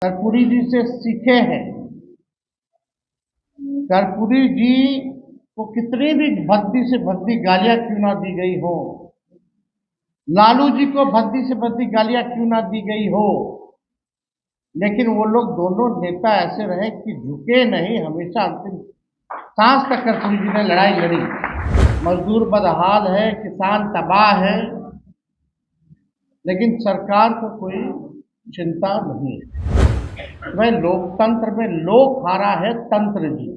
कर्पूरी जी से सीखे हैं। कर्पूरी जी को कितनी भी भद्दी से भद्दी गालियां क्यों ना दी गई हो, लालू जी को भद्दी से भद्दी गालियां क्यों ना दी गई हो, लेकिन वो लोग दोनों नेता ऐसे रहे कि झुके नहीं, हमेशा अंतिम सांस तक कर्पूरी जी ने लड़ाई लड़ी। मजदूर बदहाल है, किसान तबाह है, लेकिन सरकार को कोई चिंता नहीं है। भाई लोकतंत्र में लोक हारा है, तंत्र जीती।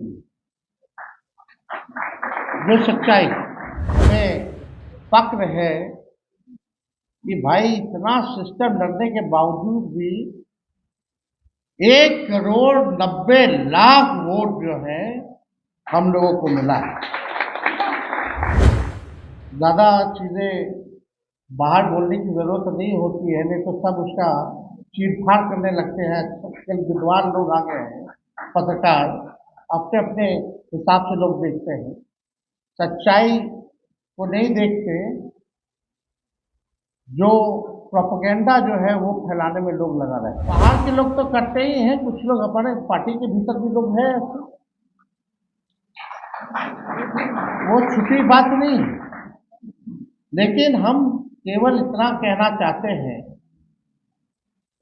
जो सच्चाई में फक्र है कि भाई इतना सिस्टम लड़ने के बावजूद भी 1,90,00,000 वोट जो है हम लोगों को मिला है। ज्यादा चीजें बाहर बोलने की जरूरत नहीं होती है, नहीं तो सब उसका चीरफाड़ करने लगते हैं। कल विद्वान लोग आ गए हैं, पत्रकार अपने अपने हिसाब से लोग देखते हैं, सच्चाई को नहीं देखते। जो प्रोपेगेंडा जो है वो फैलाने में लोग लगा रहे हैं। बाहर के लोग तो करते ही हैं, कुछ लोग हमारे पार्टी के भीतर भी लोग हैं, वो छुपी बात नहीं है। लेकिन हम केवल इतना कहना चाहते हैं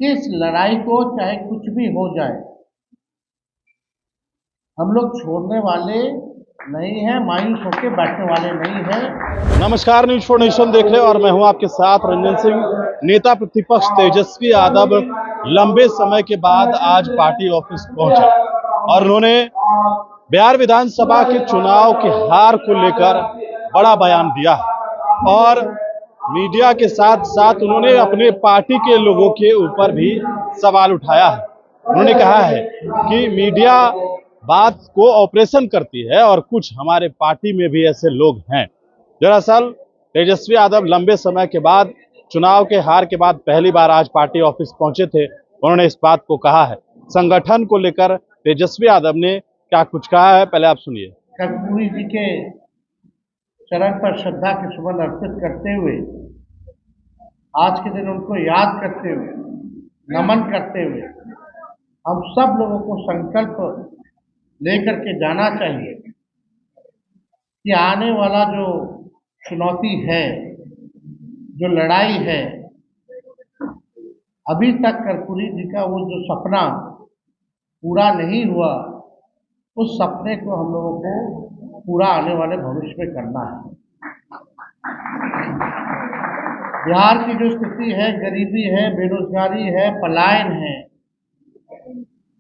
कि इस लड़ाई को चाहे कुछ भी हो जाए, हम लोग छोड़ने वाले नहीं है, मायूस होकर बैठने वाले नहीं है। नमस्कार, न्यूज फॉर नेशन देख रहे हैं और मैं हूं आपके साथ रंजन सिंह। नेता प्रतिपक्ष तेजस्वी यादव लंबे समय के बाद आज पार्टी ऑफिस पहुंचे और उन्होंने बिहार विधानसभा के चुनाव की हार को लेकर बड़ा बयान दिया है और मीडिया के साथ साथ उन्होंने अपने पार्टी के लोगों के ऊपर भी सवाल उठाया है। उन्होंने कहा है कि मीडिया बात को ऑपरेशन करती है और कुछ हमारे पार्टी में भी ऐसे लोग हैं। दरअसल तेजस्वी यादव लंबे समय के बाद, चुनाव के हार के बाद पहली बार आज पार्टी ऑफिस पहुंचे थे। उन्होंने इस बात को कहा है। संगठन को लेकर तेजस्वी यादव ने क्या कुछ कहा है, पहले आप सुनिए। कर्पूरी जी के चरण पर श्रद्धा के सुमन अर्पित करते हुए, आज के दिन उनको याद करते हुए, नमन करते हुए, हम सब लोगों को संकल्प लेकर के जाना चाहिए कि आने वाला जो चुनौती है, जो लड़ाई है, अभी तक कर्पूरी जी का वो जो सपना पूरा नहीं हुआ, उस सपने को हम लोगों को पूरा आने वाले भविष्य में करना है। बिहार की जो स्थिति है, गरीबी है, बेरोजगारी है, पलायन है,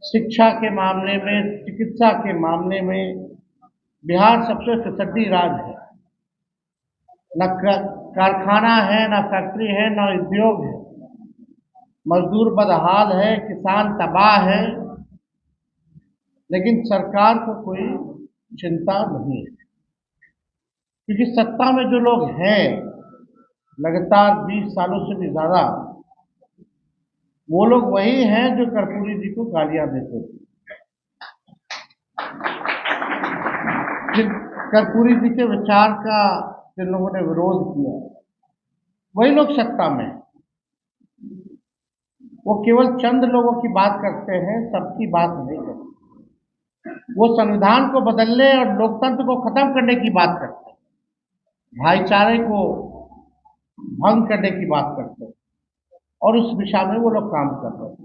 शिक्षा के मामले में, चिकित्सा के मामले में बिहार सबसे फिसड्डी राज्य है। न कारखाना है, न फैक्ट्री है, न उद्योग है। मजदूर बदहाल है, किसान तबाह है, लेकिन सरकार को कोई चिंता नहीं है। क्योंकि सत्ता में जो लोग हैं लगातार 20 सालों से भी ज्यादा, वो लोग वही हैं जो कर्पूरी जी को गालियां देते थे। जिन कर्पूरी जी के विचार का जिन लोगों ने विरोध किया, वही लोग सत्ता में। वो केवल चंद लोगों की बात करते हैं, सबकी बात नहीं करते। वो संविधान को बदलने और लोकतंत्र को खत्म करने की बात करते हैं, भाईचारे को भंग करने की बात करते हैं, और उस दिशा में वो लोग काम कर रहे हैं।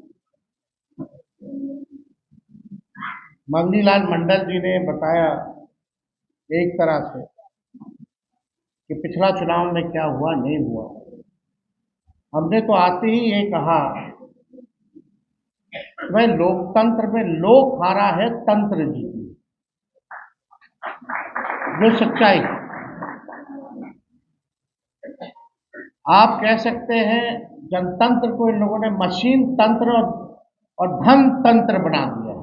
मंगनीलाल मंडल जी ने बताया एक तरह से कि पिछला चुनाव में क्या हुआ नहीं हुआ। हमने तो आते ही ये कहा, भाई लोकतंत्र में लोक हारा है, तंत्र जीती। जो सच्चाई आप कह सकते हैं, जनतंत्र को इन लोगों ने मशीन तंत्र और धन तंत्र बना दिया।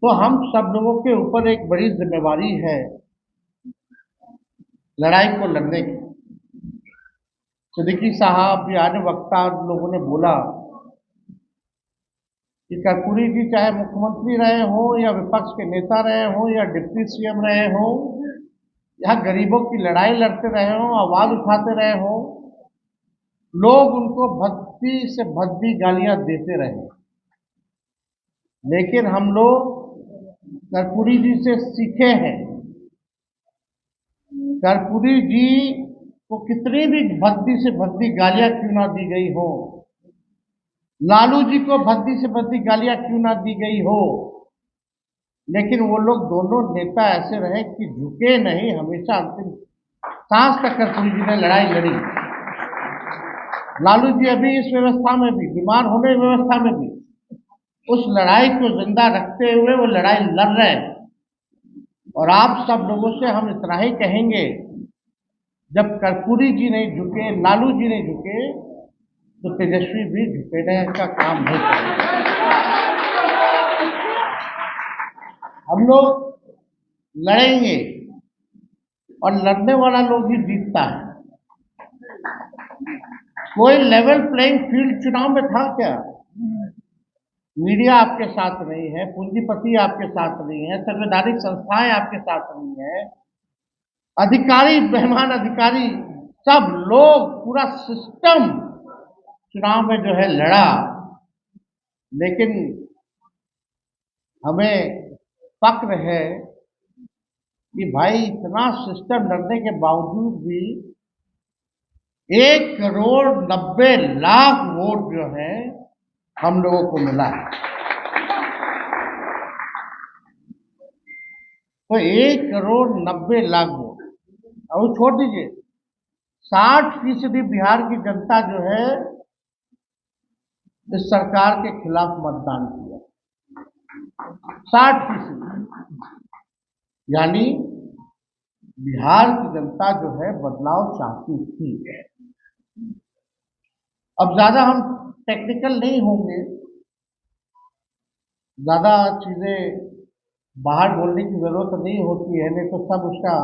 तो हम सब लोगों के ऊपर एक बड़ी जिम्मेवारी है लड़ाई को लड़ने की। सिद्दीकी साहब या अन्य वक्ता लोगों ने बोला कि कर्पूरी जी चाहे मुख्यमंत्री रहे हो, या विपक्ष के नेता रहे हो, या डिप्टी सीएम रहे हो, या गरीबों की लड़ाई लड़ते रहे हो, आवाज उठाते रहे हो, लोग उनको भद्दी से भद्दी गालियां देते रहे, लेकिन हम लोग कर्पूरी जी से सीखे हैं। कर्पूरी जी को कितनी भी भद्दी से भद्दी गालियां क्यों ना दी गई हो, लालू जी को भद्दी से भद्दी गालियां क्यों ना दी गई हो, लेकिन वो लोग दोनों नेता ऐसे रहे कि झुके नहीं, हमेशा अंतिम सांस तक कर्पूरी जी ने लड़ाई लड़ी। लालू जी अभी इस व्यवस्था में भी, बीमार होने की व्यवस्था में भी, उस लड़ाई को जिंदा रखते हुए वो लड़ाई लड़ रहे हैं। और आप सब लोगों से हम इतना ही कहेंगे, जब कर्पूरी जी नहीं झुके, लालू जी नहीं झुके, तो तेजस्वी भी झुकेने का काम नहीं करेंगे। हम लोग लड़ेंगे और लड़ने वाला लोग ही जीतता है। कोई लेवल प्लेइंग फील्ड चुनाव में था क्या? मीडिया आपके साथ नहीं है, पूंजीपति आपके साथ नहीं है, संवैधानिक संस्थाएं आपके साथ नहीं है, अधिकारी, मेहमान अधिकारी, सब लोग, पूरा सिस्टम चुनाव में जो है लड़ा। लेकिन हमें फक्र है कि भाई इतना सिस्टम लड़ने के बावजूद भी 1,90,00,000 वोट जो है हम लोगों को मिला है। तो 1,90,00,000 वोट, और छोड़ दीजिए, 60% बिहार की जनता जो है इस सरकार के खिलाफ मतदान किया। 60%, यानी बिहार की जनता जो है बदलाव चाहती थी। अब ज्यादा हम टेक्निकल नहीं होंगे, ज्यादा चीजें बाहर बोलने की जरूरत नहीं होती है, नहीं तो सब उसका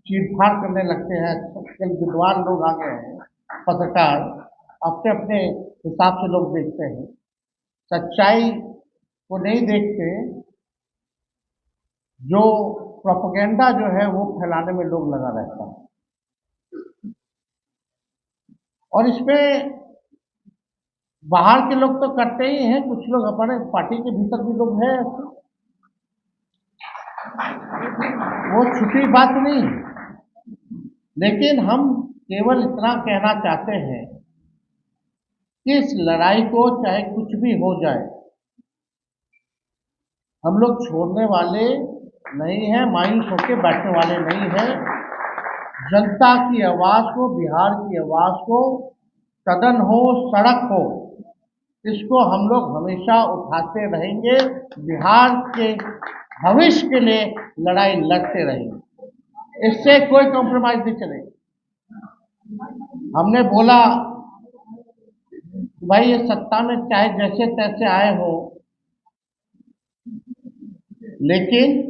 चीरफाड़ करने लगते हैं। कल विद्वान लोग आ गए हैं, पत्रकार अपने अपने हिसाब से लोग देखते हैं, सच्चाई को नहीं देखते, जो प्रोपेगेंडा जो है वो फैलाने में लोग लगा रहता है। और इसमें बाहर के लोग तो करते ही हैं, कुछ लोग हमारे पार्टी के भीतर भी लोग हैं, वो छुपी बात नहीं। लेकिन हम केवल इतना कहना चाहते हैं कि इस लड़ाई को चाहे कुछ भी हो जाए, हम लोग छोड़ने वाले नहीं हैं, मायूस होकर बैठने वाले नहीं हैं। जनता की आवाज को, बिहार की आवाज को, सदन हो, सड़क हो, इसको हम लोग हमेशा उठाते रहेंगे। बिहार के भविष्य के लिए लड़ाई लड़ते रहेंगे, इससे कोई कॉम्प्रोमाइज नहीं चलेगा। हमने बोला भाई ये सत्ता में चाहे जैसे तैसे आए हो, लेकिन